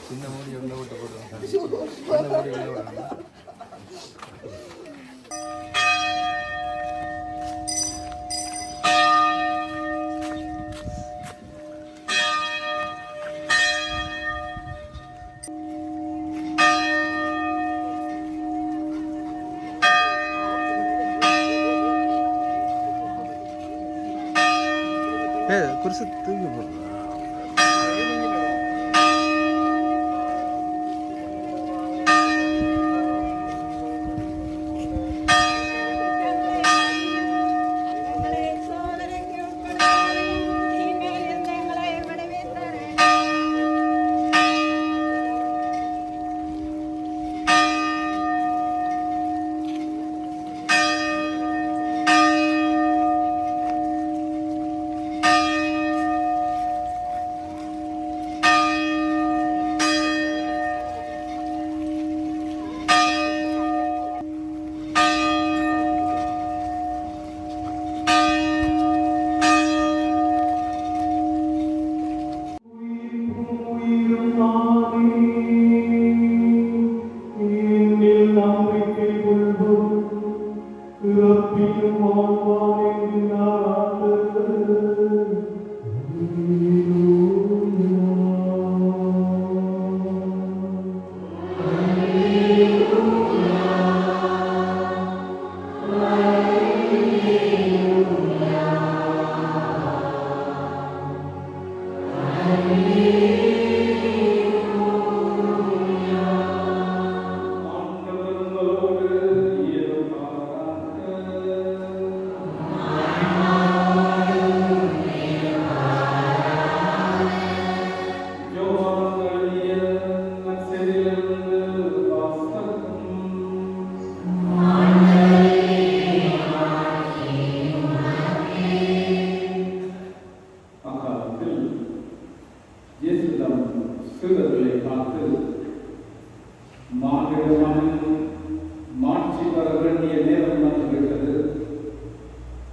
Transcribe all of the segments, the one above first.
சின்ன மூடி உள்ள விட்டு போடுவோம். குருசு தூக்கி போடுறா.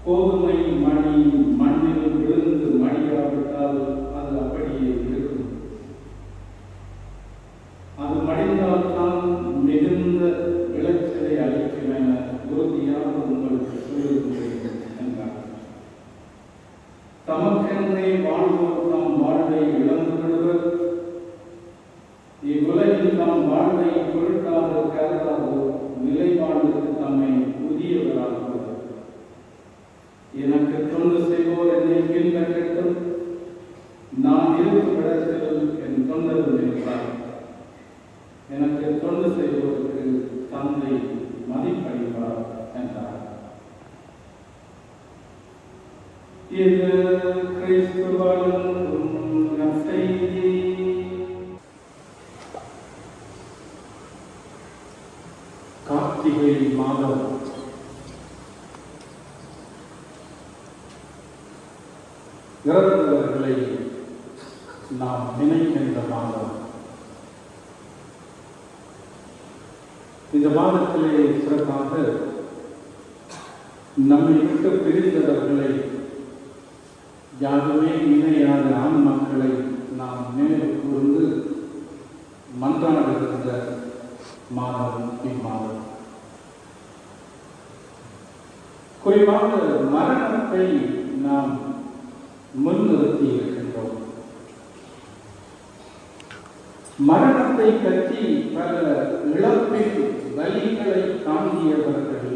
கோதுமை மணி மண்ணில் விழுந்து மடியாவிட்டால் அது அப்படியே இருக்கும். அது மடிந்தால்தான் மிகுந்த விளைச்சலை அளிக்கும் என உறுதியாக உங்களுக்கு சொல்லுகிறேன் என்றார். தமக்கென்றே வாழ்வோர் தம் வாழ்வை இழந்து விடுவர். இவ்வுலகில் தம் வாழ்வை பொருட்டாக கருதாதோர் நிலைப்பாடுக்கு தம்மை புதியவராகுவர். எனக்கு தொண்டு செய்வோர் என்னை பின்பற்றட்டும். நான் இருக்கும் இடத்தில் என் தொண்டர்கள் இருக்கிறார். எனக்கு தொண்டு செய்வோருக்கு தந்தை மதிப்பளிப்பார் என்றார். இது கிறிஸ்துவின் நற்செய்தி. கார்த்திகை மாதம் இறந்தவர்களை நாம் நினைக்கின்ற மாதம். இந்த மாதத்திலே சிறப்பாக நம்மை விட்டு பிரிந்தவர்களை, யாருமே இணையாத ஆண் மக்களை நாம் நினைவு கூர்ந்து மன்றாடுகின்ற மாதம் இம்மாதம். குறிப்பாக மரணத்தை நாம் முன்னிறுத்தி இருக்கின்றோம். மரணத்தை பற்றி பல இழப்பின் வலிகளை தாங்கியவர்கள்,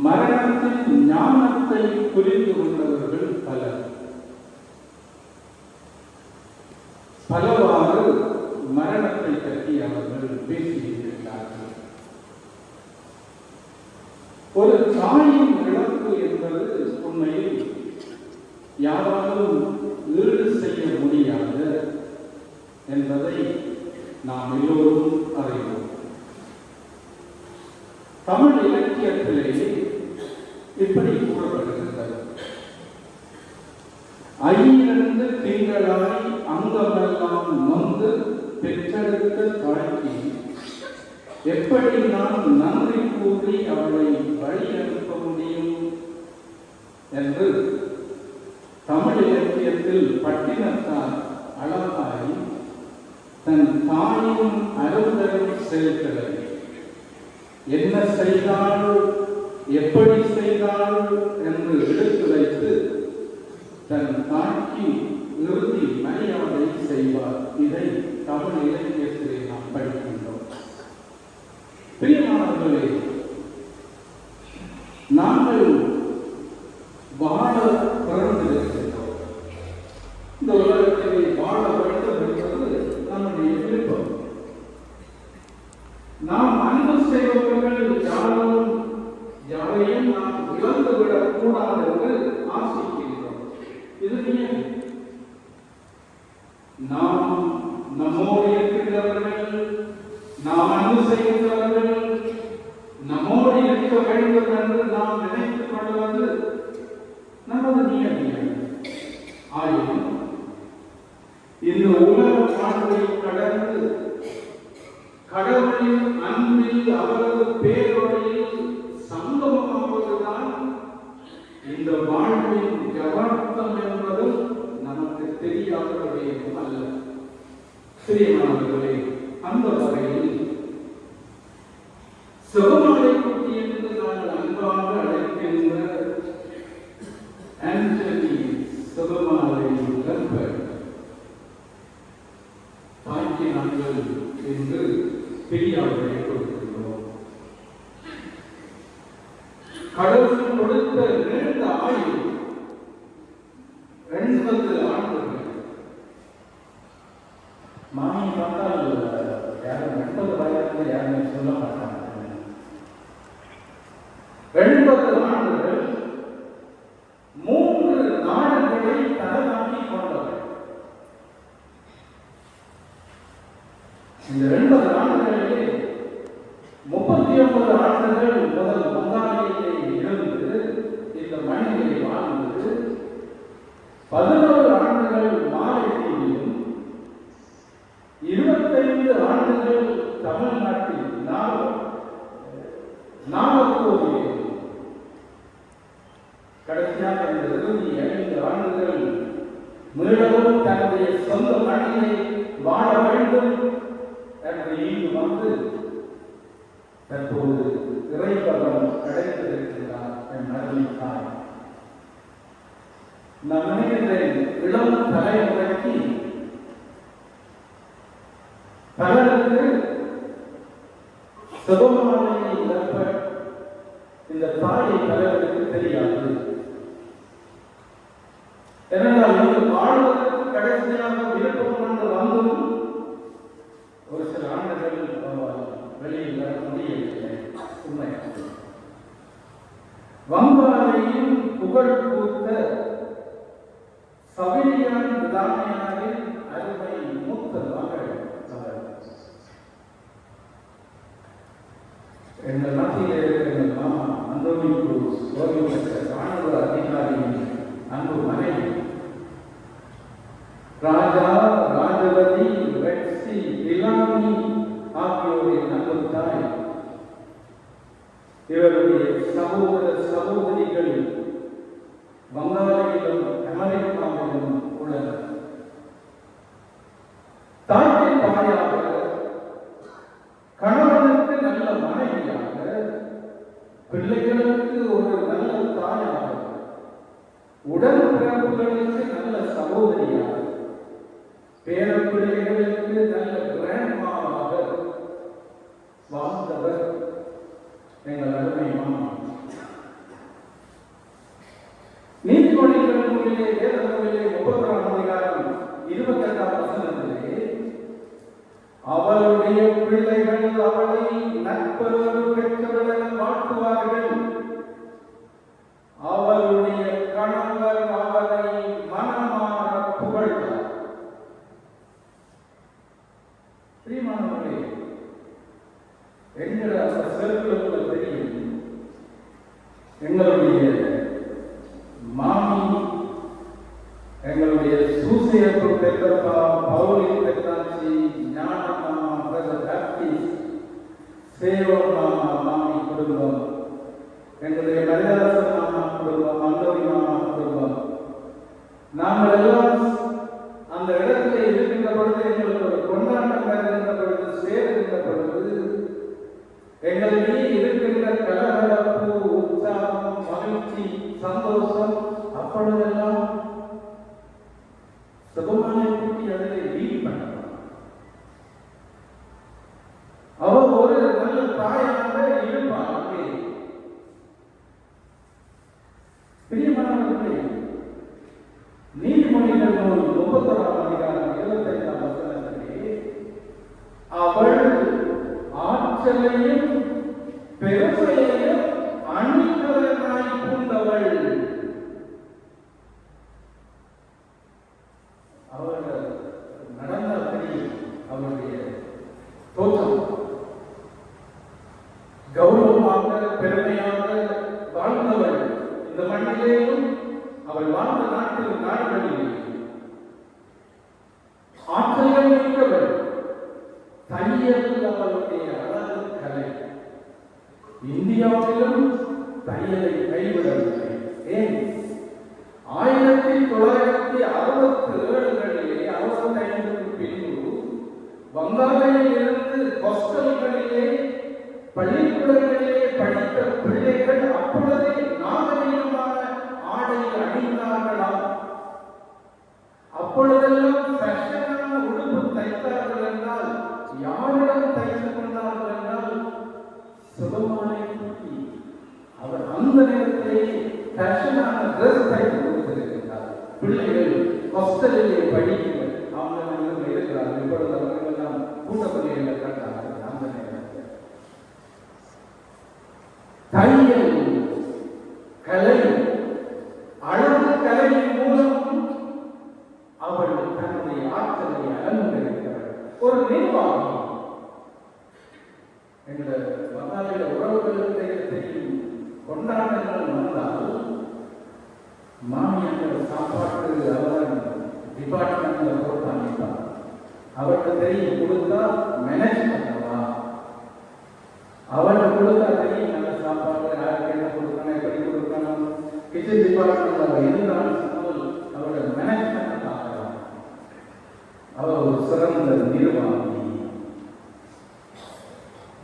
மரணத்தின் ஞானத்தை புரிந்து கொண்டவர்கள் பலவாறு மரணத்தை பற்றி அவர்கள் பேசியிருக்கிறார்கள். ஒரு தாயின் இழப்பு என்பது உண்மையில் யாராலும் ஈடு செய்ய முடியாது என்பதை நாம் எல்லோரும் அறிவோம். தமிழ் இலக்கியத்திலேயே இப்படி கூறப்படுகின்றது: ஐயிரண்டு திங்களாய் அங்கமெல்லாம் நொந்து பெற்றெடுத்த தாய்க்கு எப்படி நான் நன்றி கூறி அவளை வழி அனுப்ப முடியும் என்று தமிழ் இலக்கியத்தில் பட்டினத்தார் அழகாய் தன் தாயின் அருந்தரும் செயல்களை என்ன செய்தாள், எப்படி செய்தாள் என்று எடுத்துரைத்து தன் தாய்க்கு இறுதி மரியாதை செய்வார். இதை தமிழ் இலக்கியத்திலே நாம் படிக்கின்றோம். பிரியமானவர்களே, நாங்கள் வாழ பிறந்திருக்கின்றோம். இந்த உலகத்திலே வாழ வேண்டும் என்பது நம்முடைய விருப்பம். நாம் அன்பு செய்பவர்கள் யாரையும் நாம் இழந்துவிடக் கூடாது என்று ஆசிக்கிறோம். இது நியதி. நாம் நம்மோடு இருக்கின்றவர்கள், நாம் அன்பு செய்கின்றவர்கள் நம்மோடு இருக்க வேண்டும் என்று நாம் நினைத்துக் கொள்வது நமது நியதி. ஆயினும் இந்த உலக வாழ்வை கடந்து கடவுளின் அன்பில் அவரது பேரொழியில் சங்கமமாவதுதான் இந்த வாழ்வின் யதார்த்தம் என்பதும் நமக்கு தெரியாத விடயம் அல்ல. பிரியமானவர்களே, அந்த வகையில் சிவமாலை குட்டி என்று நாங்கள் அன்பாக அழைக்கின்ற ஆண்டனி சிவமாலை தாய்க்கு நாங்கள் என்று பெரியாரை கொடுக்கின்றோம். கடவுள் கொடுத்த நீண்ட ஆயுள் 80 ஆண்டுகள். மாமி பார்த்தால் யாரும் 80 வயதில் யாருமே சொல்ல மாட்டாங்க. 80 ஆண்டுகள் 3 நாடுகளை தரமாக்கி கொண்டவர். இந்த 80 ஆண்டுகளிலே 39 ஆண்டுகள் முதல் வங்காளியிலே இருந்து இந்த மண்ணிலே வாழ்ந்து 11 ஆண்டுகள் மாலைத்தீவிலும் 25 ஆண்டுகள் தமிழ்நாட்டில் நாகர்கோவிலிலும் கடைசியாக இந்த இறுதி 5 ஆண்டுகள் மீளவும் தன்னுடைய சொந்த மண்ணிலே வாழ வேண்டும் என்று இங்கு வந்து தற்போது இறைவரம் கிடைத்திருக்கிறார் என் அறிவித்தார். நான் நினைக்கின்றேன், இளம் தலைமுறைக்கு பலருக்கு சிவமாலையை இழப்ப இந்த தாயை பலருக்கு தெரியாது. ஏனென்றால் இங்கு வாழ்வதற்கு கடைசியாக விருப்பம் கொண்டு வந்தும் ஒரு சில ஆண்டுகள் வெளியில் வர முடியவில்லை. உண்மை. வங்காளையின் புகழ் பூத்த சவேரியான் விதானியாரின் அருமை மூத்த மகள் அவர். எங்கள் நாட்டிலே இருக்கிற மாமா அந்தோனிக்கு ஓய்வு பெற்ற ராணுவ அதிகாரியின் அன்பு மனைவி ராஜா, ராஜவதி, வெட்சி, இலாமி ஆகியோரின் அன்பு தாய். இவருடைய சகோதர சகோதரிகள் வங்காளியிலும் அமெரிக்காவிலும் உள்ளனர். தாய்க்கு தாயாக, கணவனுக்கு நல்ல மனைவியாக, பிள்ளைகளுக்கு தாயாக, உடன் பிறப்புகளுக்கு நல்ல சகோதரியாக, பேரப்பிள்ளைகளுக்கு நல்ல கிராண்ட்மாவாக வாழ்ந்தவர் எங்கள் அருமை மாமா. நீதிமொழிகள் நூலிலே, வேத நூலிலே 31ஆம் அதிகாரம் 28ஆம் வசனத்திலே, அவளுடைய பிள்ளைகள் அவளை நட்புறவு பெற்றவள் என வாழ்த்துவார்கள், அவளுடைய கணவர் அவரை மனமாற புகழ்வார். பிரியமானவர்களே, எங்கள் அந்த செருக்குள்ள தெரியும், எங்களுடைய மாமி, எங்களுடைய சூசையப்பு பெற்றப்பா, பௌலி பெற்றாச்சி, ஞானம்மா, பேப்டிஸ்ட், சேவம் மாமா, மாமி குடும்பம், எங்களுடைய மரியாதரசன் மாமா குடும்பம், அந்தோரி மாமா குடும்பம், நாங்கள் எல்லாம் அந்த இடத்துல இருக்கின்ற பொழுது, எங்களுக்கு ஒரு கொண்டாட்டம் இருக்கின்ற பொழுது, சேருகின்ற பொழுது, எங்களிடையே இருக்கின்ற கலகலப்பு, உற்சாகம், மகிழ்ச்சி, சந்தோஷம், அப்பொழுதெல்லாம் சுபமான கூட்டி அதில் லீட் பண்ணலாம். அவர் ஒரு நல்ல தாயாக இருப்பார். பிரியமானவர்களே, நீதிமொழிகள் நூல் 31ஆம் அதிகாரம் 25ஆம் வசனத்திலே, அவள் ஆற்றலையும் பெருமையையும் அணிகலனாய் பூண்டவள். அவள் நடந்தபடி அவருடைய தோற்றம் கௌரவமாக பெருமையாக வாழ்ந்தவள். இந்த மண்ணிலேயும் அவள் வாழ்ந்த நாடுகளிலே ஆற்றலை மிக்கவள். தையல் அவளுடைய அழகு கலை. இந்தியாவிலும் தையலை கைவிடவில்லை. ஏன்? 1967களிலே 65க்கு பின்பு வங்காளையில் இருந்து ஹாஸ்டல்களிலே, பள்ளிக்கூடங்களிலே படித்த பிள்ளைகள் அப்பொழுதே நாகரீகமான ஆடை அணிந்தார்களாம். அப்பொழுதெல்லாம் ஃபேஷனான உடுப்பு தைத்தார்கள் என்றால் யாரிடம் தைத்துக் கொண்டார்கள் என்றால் சுபமானை கூட்டி அவர் அந்த நேரத்திலேயே ஃபேஷனான ட்ரெஸ் தைத்து கொடுத்திருக்கிறார். பிள்ளைகள் ஹாஸ்டலிலே படிக்கிறார்கள். அவங்க இருக்கிறார்கள். இப்பொழுது அவர்கள் எல்லாம் கூட்டப்பள்ளியில் கட்டார்கள். அந்த நேரத்தில் தையல் கலை, அழகு கலையின் மூலம் அவள் தன்னுடைய ஆற்றலை அலங்கரிக்கிறாள். ஒரு நிர்வாகி. எங்கள் வங்காளில உறவுகளுக்கு தெரியும், கொண்டாட்டங்கள் வந்தால் மாமியார் சாப்பாட்டு அவர் டிபார்ட்மெண்ட்ல போட்டு அமைப்பார். அவருக்கு தெரியும், கொடுத்தா மேனேஜ் பண்ணலாம். அவருக்கு கொடுத்தா தெரியும் நல்ல சாப்பாடு, யாருக்கு என்ன கொடுக்கணும், எப்படி கொடுக்கணும். கிச்சன் டிபார்ட்மெண்ட் அவர் இருந்தாலும் அவரோட மேனேஜ்மெண்ட் ஆகலாம். அவர் ஒரு சிறந்த நிர்வாகி.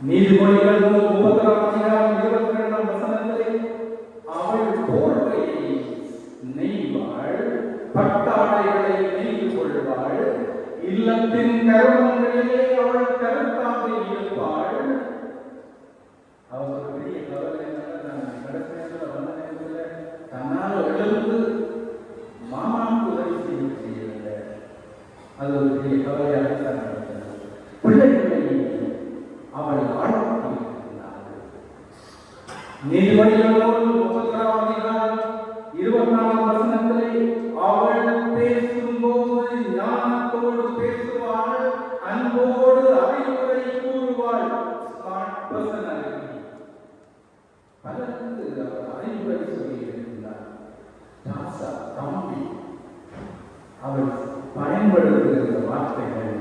நீதிமொழிகள் 31ஆம் அதிகாரம் 22ஆம் வசனத்திலே, அவள் போர்வையை நெய்வாள், பட்டாடைகளை நெய்து கொள்வாள், இல்லத்தின் கருவங்களிலே அவள் கருத்தாக இருப்பாள். அவர் ஒரு பெரிய கவலை கடைசி நேரத்தில் வந்த நேரத்தில் தன்னால் எழுந்து மாமாவுக்கு உதவி செய்யவில்லை. அது ஒரு பெரிய கவலையாக தான் நடந்தது. பிள்ளைகளை அவள் வாழ்த்தியிருக்கிறாள். நீதிமொழிகள் 31ஆம் அதிகாரம் 24ஆம் வசனத்திலே, அவள் பேசும்போது ஞானத்தோடு பேசுவாள், அன்போடு அறிவுரை கூறுவாள். Smart personality. பலருக்கு அவர் அறிவுரை சொல்லியிருக்கிறார். தாசா, தம்பி, அவள் பயன்படுத்துகிற வார்த்தைகள்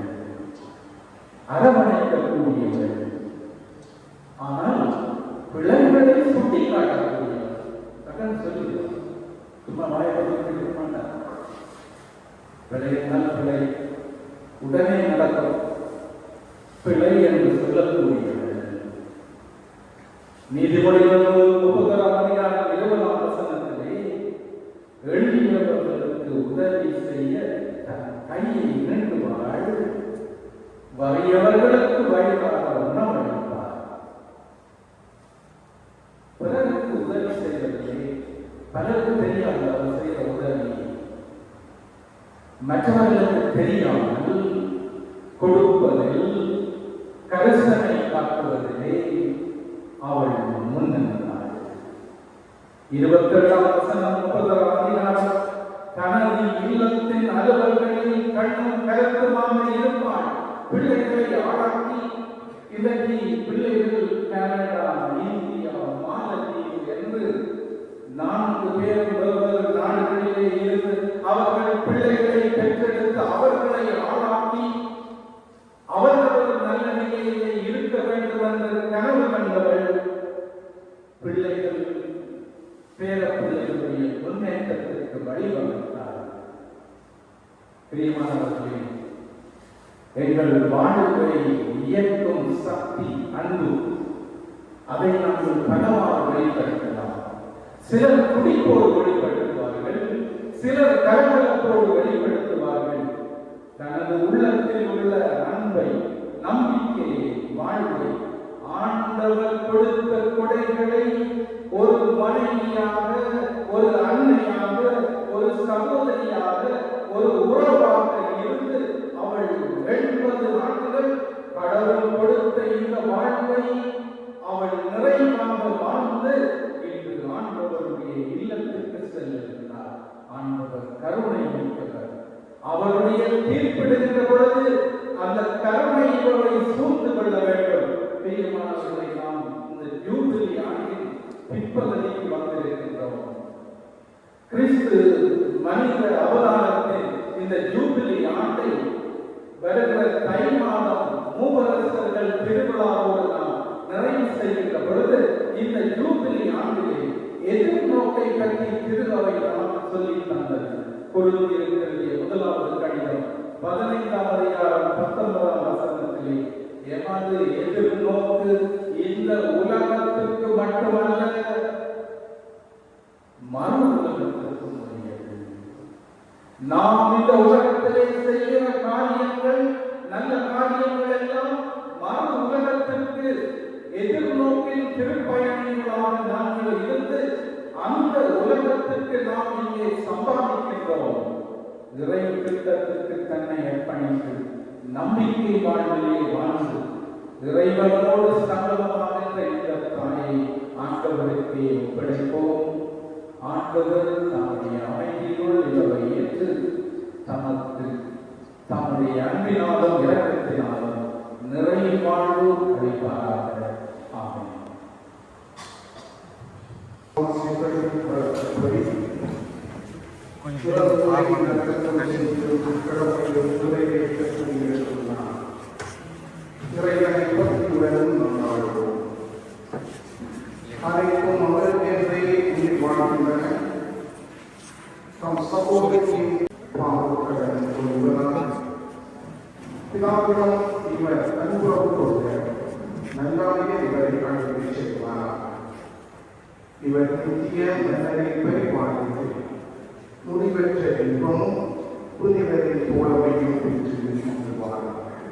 அரவணைக்கக்கூடியவள். ஆனால் பிள்ளைகளை சுட்டி காட்டக்கூடியவள். தகவல் சொல்லுவார், சும்மா வாய்ப்பு இருக்க மாட்டார். பிள்ளை என்றால் பிள்ளை உடனே நடக்கும். பிள்ளை என்று சொல்லக்கூடியவள். நீதிமொழிகள் 31ஆம் அதிகாரம் 20ஆம் வசனத்தில் எளியவர்களுக்கு உதவி செய்ய தன் கையை நீட்டுவாள், வறியவர்களுக்கு வழிகாட்ட உணவளிப்பார். பிறருக்கு உதவி செய்வதிலே பலருக்கு தெரியாத அவர் செய்த உதவி, மற்றவர்களுக்கு தெரியாமல் கொடுப்பதில், கரிசனை காட்டுவதிலே அவள் முன்னின்றாள். 27ஆம் வசனம் 30ஆம் அதிகாரம், தனது இல்லத்தின் அலுவல்களில் கண்ணும் கருத்துமாக இருப்பாள், பிள்ளைகளை ஆளாக்கி. இன்றைக்கு பிள்ளைகள் கனடா, இந்தியா, மாலத்தீவு என்று 4 பேர் வெவ்வேறு நாடுகளிலே இருந்து அவர்கள் பிள்ளைகளை பெற்றெடுத்து அவர்களை ஆளாக்கி அவர்கள் நல்ல நிலையிலே இருக்க வேண்டும் என்று கனவு கண்டவள் பிள்ளைகள் பேர பிள்ளைகளுடைய முன்னேற்றத்திற்கு வழிவகுத்தார். பிரியமானவர்களே, எங்கள் வாழ்வை இயக்கும் சக்தி அன்பு. அதை நாங்கள் பலவாறு வெளிப்படுத்தலாம். சிலர் துடிப்போடு வெளிப்படுத்துவார்கள், சிலர் கலகலப்போடு வெளிப்படுத்துவார்கள். தனது உள்ளத்தில் உள்ள அன்பை, நம்பிக்கையை, வாழ்வை ஆண்டவர் கொடுத்த கொடைகளை ஒரு மனைவியாக, ஒரு அன்னையாக, ஒரு சகோதரியாக, ஒரு உறவாக இருந்து அவள் 80 ஆண்டுகள் கடவுள் கொடுத்த இந்த வாழ்வை அவள் நிறைவாக வாழ்ந்து இன்று ஆண்டவருடைய இல்லத்திற்கு செல்லுகிறார். ஆண்டவர் கருணை மிக்கவர். அவருடைய தீர்ப்பிடுகின்ற பொழுது அந்த கருணை இவரை சூழ்ந்து கொள்ள வேண்டும். பிரியமானவர்களை, நாம் இந்த ஜூபிலி ஆண்டின் பிற்பகுதிக்கு வந்திருக்கின்றோம். கிறிஸ்து மனித அவதாரத்தின் இந்த ஜூபிலி ஆண்டை வருகிற தை மாதம் மூவரசர்கள் திருவிழாவோடு நாம் நிறைவு செய்கின்ற பொழுது இந்த ஜூபிலி ஆண்டிலே எதிர்நோக்கை பற்றி திருவை நமக்கு சொல்லி தந்தது. கொரிந்தியர்களுடைய 1வது கடிதம் 15ஆம் அதிகாரம் 19ஆம் வசனத்திலே, எமது எதிர்நோக்கு இந்த உலகத்திற்கு மட்டுமல்ல, மறு உலகத்திற்கும் உரியது. நாம் இந்த உலகத்திலே செய்கிற காரியங்கள், நல்ல காரியங்கள் எல்லாம் மறு உலகத்திற்கு எதிர்நோக்கில் திருப்பயணிகளாக நாங்கள் இருந்து அந்த உலகத்திற்கு நாம் இங்கே சம்பாதிக்கின்றோம். இறை திட்டத்திற்கு தன்னை அர்ப்பணித்து நம்பிக்கை வாழ்விலே வாழ்ந்து இறைவனோடு சங்கமமாக இந்த தாயை ஆண்டவருக்கு ஒப்படைப்போம். ஆண்டவர் தம்முடைய அமைதியோடு இவரை ஏற்று தம்முடைய அன்பினாலும் இரக்கத்தினாலும் நிறை வாழ்வு அளிப்பாராக. ஆமென். அனைத்தும் அவருக்கென்றே உயிர் வாழ்கின்றன. தம் சகோதரியின் பாவத்துடன் கொள்வதால் பிதாவிடம் இவர் அன்புறவு கொள்க நல்லாய இவரை அழைத்து செல்வார். இவர் நித்திய மன்னரை பெருமானது முடிவற்ற இன்பமும் புனிதரின் தோழமையும் பெற்று வாழ்வார்.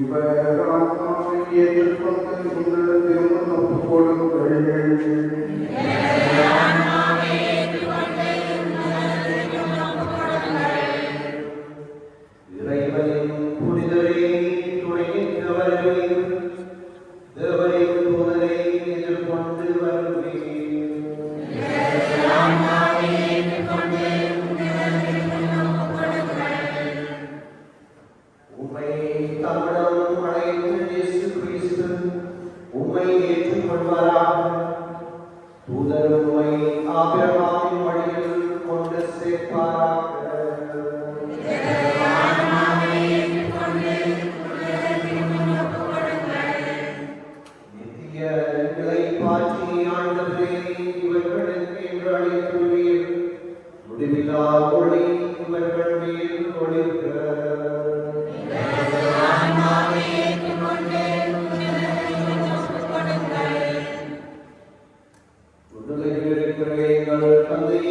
இவர் ஆத்மாவை ஏற்றுக்கொண்டு உங்களிடம் ஒப்புக் கொடுங்கள். இறைவனின் புனிதரை துணைக்கின்றவர்களையும் தேவரின் தூதரை எதிர்கொண்டு வருவேன். உம்மை தம்மிடம் அழைத்து இயேசு கிறிஸ்து உம்மை ஏற்றுக்கொள்வாராக. தூதர் உம்மை ஆபிரகாமின் வழியில் கொண்டு சேர்ப்பாராக. நித்திய நிலை பாற்றி ஆண்டவரே இவர்களுக்கு என்று அழைத்துள்ளீர். முடிவில்லா ஒளி இவர்கள் மேல் ஒளிர்க. உலகில் இருக்கிற எங்கள் தந்தை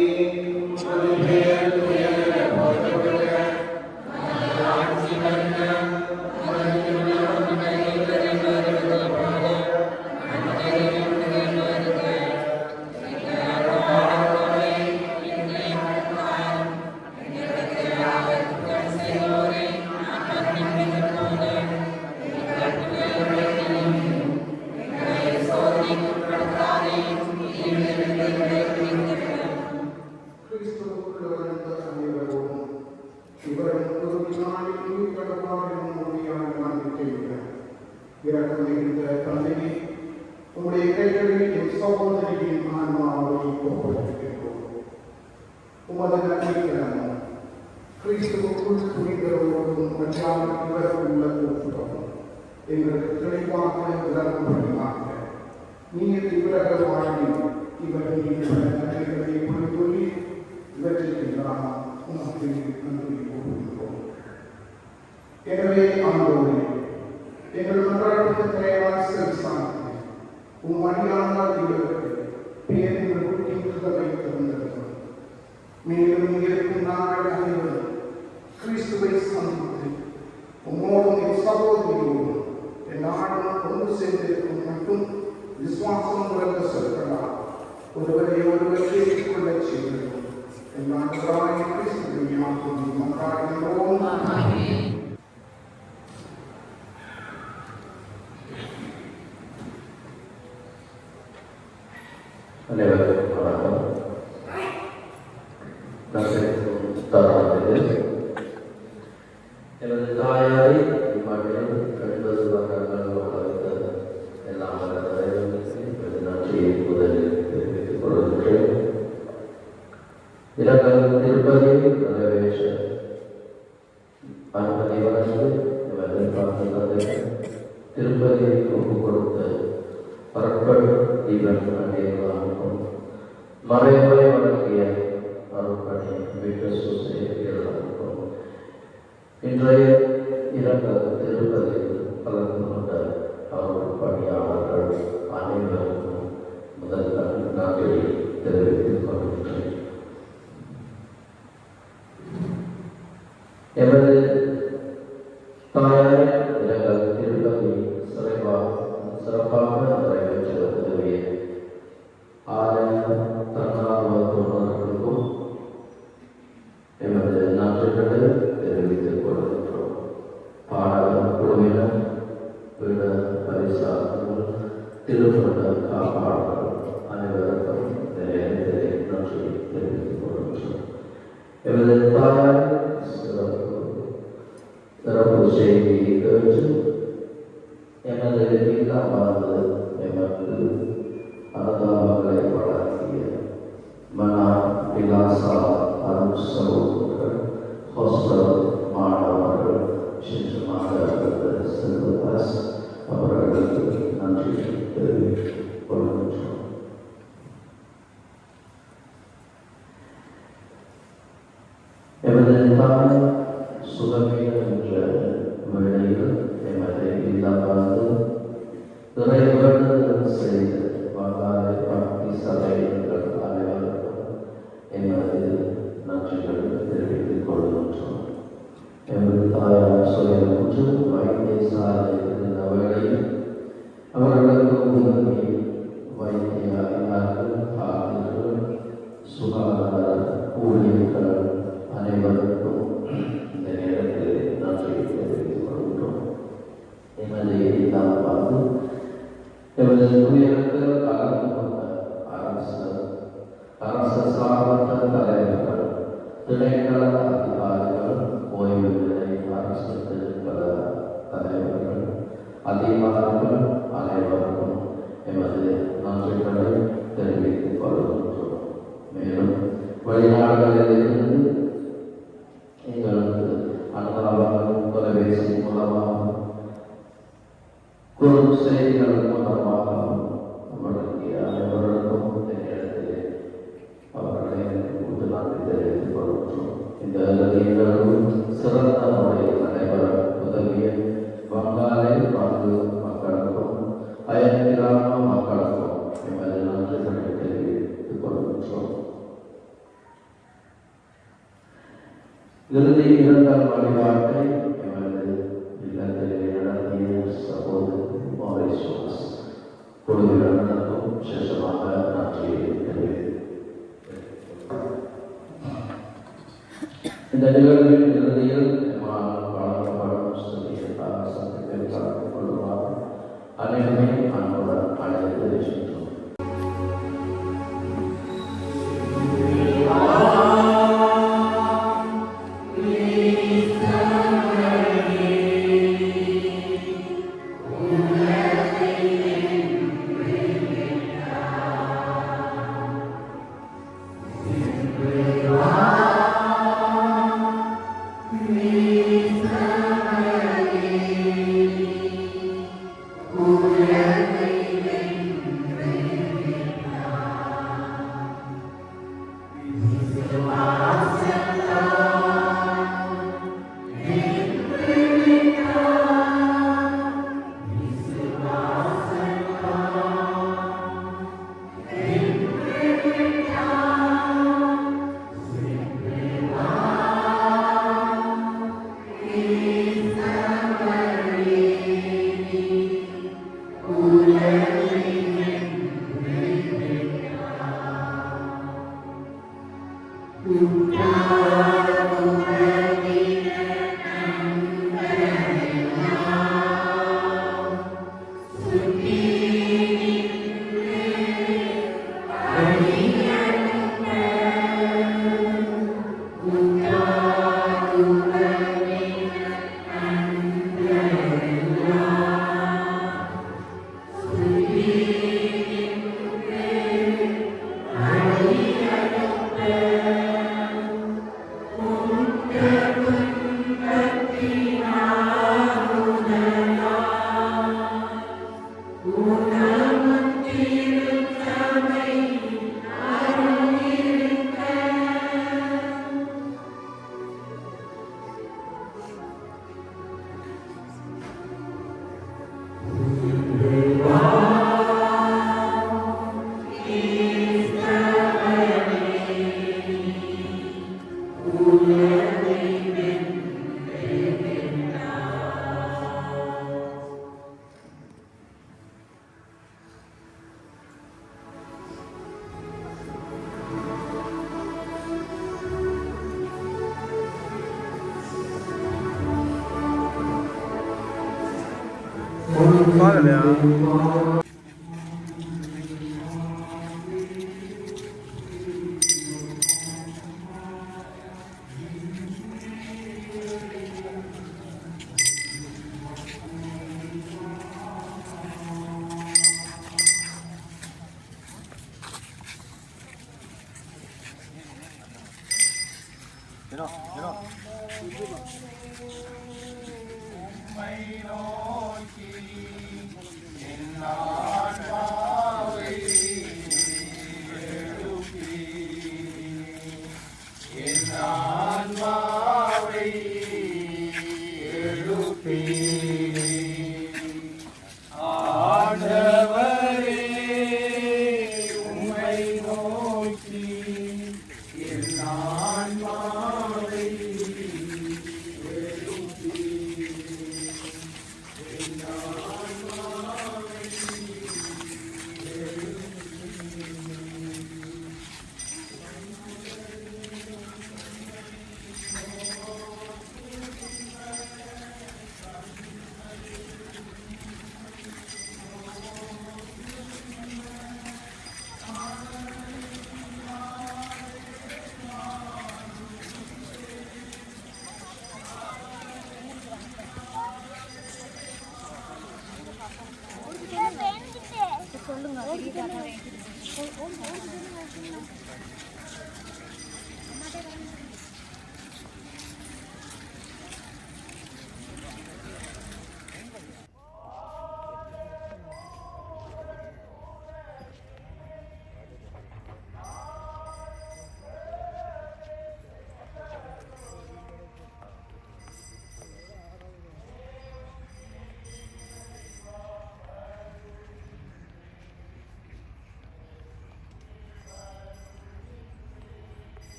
கைகளில் என் சகோதரியின் ஆன்மாவை ஒப்படைக்கின்றோம். உமது நன்மைக்கிறோம். கிறிஸ்துவுக்குள் துணிகிறவர்களும் மற்றால் இவர் உள்ள கூட்டம் எங்களுக்கு தெளிவாக விளங்கும்படியாக நீர் இவரக வாழ்வில் இவர்கள் நன்மைகளை புரிந்துள்ளி இவற்றையெல்லாம் உமக்கு நன்றி கூறுகின்றோம். எனவே ஆண்டவரே, எங்கள் மன்றாட்டுக்கு தயாராக செலுத்தானது அடியானால் இவருக்கு பேரின் ஊட்டிகளை திறந்திருக்கிறோம். மேலும் இருக்கும் நாங்கள் அனைவரும் கிறிஸ்துவை சந்தித்து உம்மோடும் என் சகோதரியோடும் என் நாடும் கொண்டு சேர்ந்திருக்கும் மட்டும் விசுவாசம் உலக சொற்களால் ஒருவரை ஒருவர் ஏற்றுக்கொள்ளச் செய்திருக்கும் என் நாடுகளாய் கிறிஸ்துவை மன்றாடுகின்றோம். அனைவருக்கும் வணக்கம். தராது எனது தாயாரை இம்மாட்டில் 80 வருடங்கள் வளர்த்த எல்லாம் எனது நன்றியை முதலில் தெரிவித்துக் கொள்கின்றேன். இலக்கம் திருப்பதி நிறைவேற்ற அனுமதி வழங்கி திருப்பதியை ஒப்புக் கொடுத்த பரப்பல் இவன் அடையலாகும் மறைமுறை வழங்கிய அருட்பணி வீட்டு சுசேரிகளாகும் இன்றைய இலக்க திருப்பதியில் கலந்து கொண்ட அருட்பணியாளர்கள் அனைவருக்கும் முதல் நன்றியை தெரிவித்துக் கொள்கின்றேன். எமது தாயார் இலக்க திருப்பதி சிறப்பாக நிறைவேற்ற உதவிய ஆலய தன்னார்வ தொண்டர்களுக்கும் எமது நன்றிகளை தெரிவித்துக் கொள்கின்றோம். பாடகர் குழுவினர், விட பரிசாளர்கள், திருமண காப்பாளர்கள் அனைவருக்கும் நிறைய நன்றி தெரிவித்துக் கொள்கின்றோம். எமது தாயார் சிறப்பு செய்தியை கேட்டு எனது இல்லமானது எமக்கு அனுதாபங்களை வழங்கிய மனா விலாசா அருள் சகோதரர்கள், ஹாஸ்டல் மாணவர்கள், சிறுவாஸ் அவர்களுக்கு நன்றி தெரிவித்துக் கொள்கின்றோம். எமது தாய் சுகமீன என்ற வேளையில் எமது இல்லமானது இறைவன் செய்த வகாலை பக்தி சபைகள் அனைவருக்கும் எமது நன்றிகளை தெரிவித்துக் கொள்கின்றோம். எமது தாயார் சுயமுற்று வைத்தியசாலை இருந்த வேளையில் அவர்களுக்கு உதவி வைத்தியர்கள், ஆசிரியர்கள், சுகாதார ஊழியர்கள் அனைவருக்கும் இந்த நேரத்தில் நன்றி தெரிவித்துக் கொள்கின்றோம். எமது இல்லமானது எமது துயரத்தில் கலந்து கொண்ட அரசு சார்பற்ற தலைவர்கள், திணைக்கள அதிகாரிகள், ஓய்வு நிலை அரசு திருப்பல தலைவர்கள், அதிகாரிகள் அனைவருக்கும் எமது நன்றிகளை தெரிவித்துக் கொள்கின்றோம். மேலும் வெளிநாடுகளிலிருந்து எங்களுக்கு அனுதாபங்கள் தொலைபேசி மூலமாக குறு செய்திகள் மூலமாக நம்மளுடைய அனைவருக்கும் இந்த நேரத்திலே அவர்களை கூட்டு நன்றி தெரிவித்துக் கொள்கின்றோம். இந்த நிகழ்வு சிறந்த முறையில் நடைபெற உதவிய வங்காள பங்கு மக்களுக்கும் அயல் கிராம மக்களுக்கும் எமது நன்றிகளை தெரிவித்துக் கொள்கின்றோம். இறுதி இரண்டாம் வழிபாட்டை எமது இல்லத்திலே நடத்திய சகோதரி மாரிசுவாஸ் குழுவினருக்கும் விசேஷமாக நன்றியை தெரிவித்தேன். இந்த நிகழ்வின் இறுதியில் வழங்கப்படும் ஸ்துதியைக்காக சந்திப்பில் கலந்து கொள்ளுமாறு அனைவரை அன்புடன் அழைத்து சென்றோம்.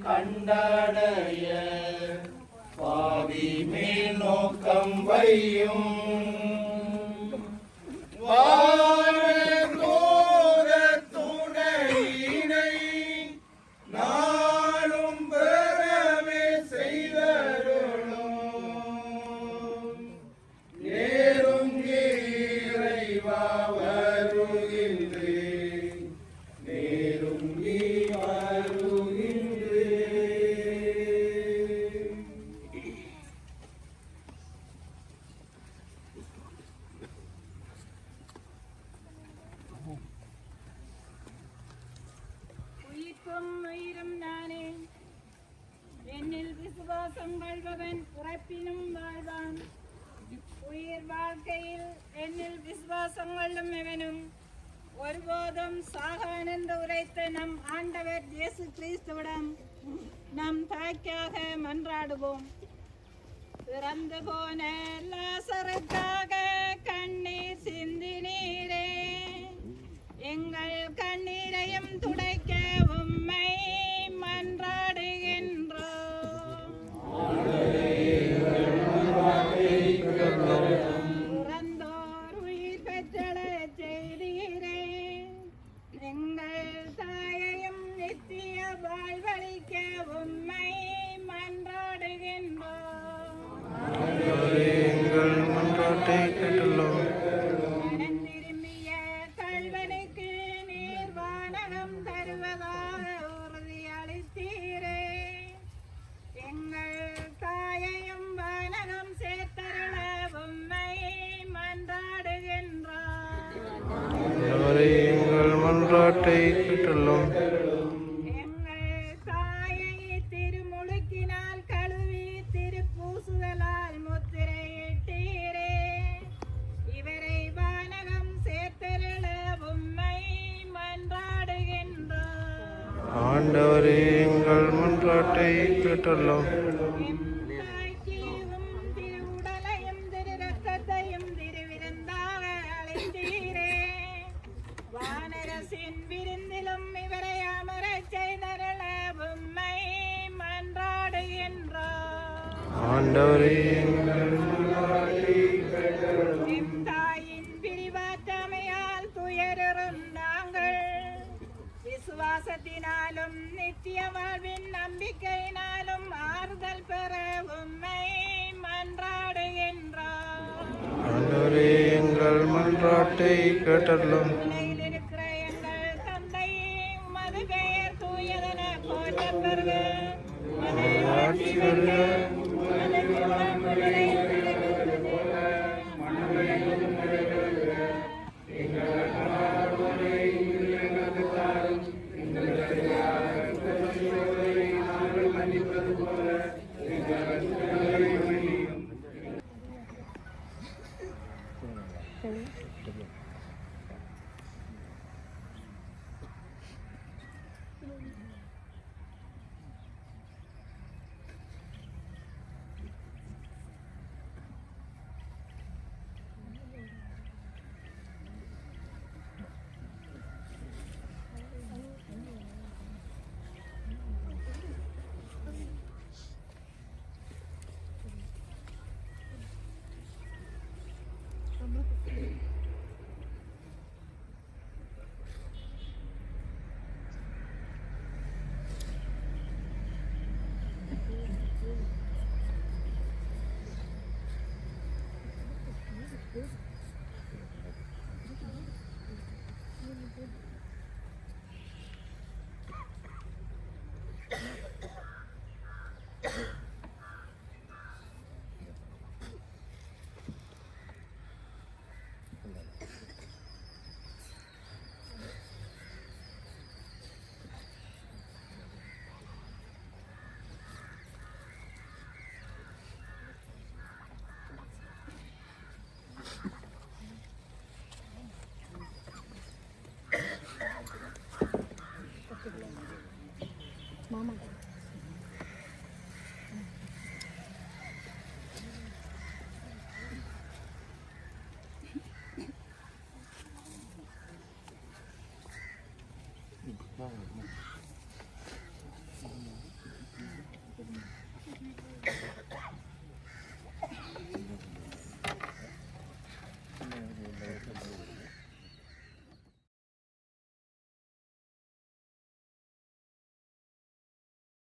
கண்டடைய பாவி மேல் நோக்கம் வையும் துணையினை நாளும் பெறவே செய்தருளும் நேரும் இறைவா வருகின்றேன் நேரும் உயிரும் நானே என்னில் விசுவாசம் கொள்பவன் உறப்பினும் வாழ்வான் உயிர் வாழ்க்கையில் என்னில் விசுவாசம் கொள்ளும் எவனும் ஒருபோதும் சாகான் என்று உரைத்த நம் ஆண்டவர் இயேசு கிறிஸ்துவிடம் நம் தாய்க்காக மன்றாடுவோம். இறந்து போன லாசருக்காக கண்ணீர் சிந்தினீரே, எங்கள் கண்ணீரையும் துடைக்க உம்மை மன்றாடுகின்றோம். இறந்தோர் உயிர் பெற்றெழச் செய்தீரே, எங்கள் தாயையும் நித்திய வாழ்வளிக்க உம்மை மன்றாடுகின்றோம். எங்கள் மன்றாட்டை மன்றாட்டை கேட்டலும் எங்கள் தாயை திருமுழுக்கினால் கழுவி திருப்பூசுதலால் முத்திரையிட்டீரே. இவரை வானகம் சேர்த்தருள உம்மை மன்றாடுகின்றோம். ஆண்டவரே எங்கள் மன்றாட்டை கேட்டலும் எம் தாய்க்கு உம் திரு உடலையும் திரு ரத்தத்தையும் திருவிருந்தாக அளித்தீரே. வானரசின் விருந்திலும் இவரை அமரச் செய்தருள உம்மை மன்றாடுகின்றோம். ஆண்டவரே எங்கள் மன்றாட்டை கேட்டலும் எம் தாயின் பிரிவாற்றமையால் துயருறும் நாங்கள் விசுவாசத்தினாலும் நித்திய வாழ்வின் நம்பிக்கையினாலும் ஆறுதல் பெற உம்மை மன்றாடுகின்றோம். ஆண்டவரே எங்கள் மன்றாட்டை கேட்டலும் உலகில் இருக்கிற எங்கள் தந்தை உமது பெயர் தூயதென போற்றப் பெறுக. உமது ஆட்சி வருக. உமது சித்தம் விண்ணுலகில் நிறைவேறுவது போல மண்ணுலகிலும் நிறைவேறுக. எங்கள் அன்றாட உணவை இன்று எங்களுக்கு தாரும். எங்களுக்கு எதிராக குற்றம் செய்வோரை நாங்கள் மன்னிப்பது போல எங்கள் குற்றங்களை மன்னியும். Wow.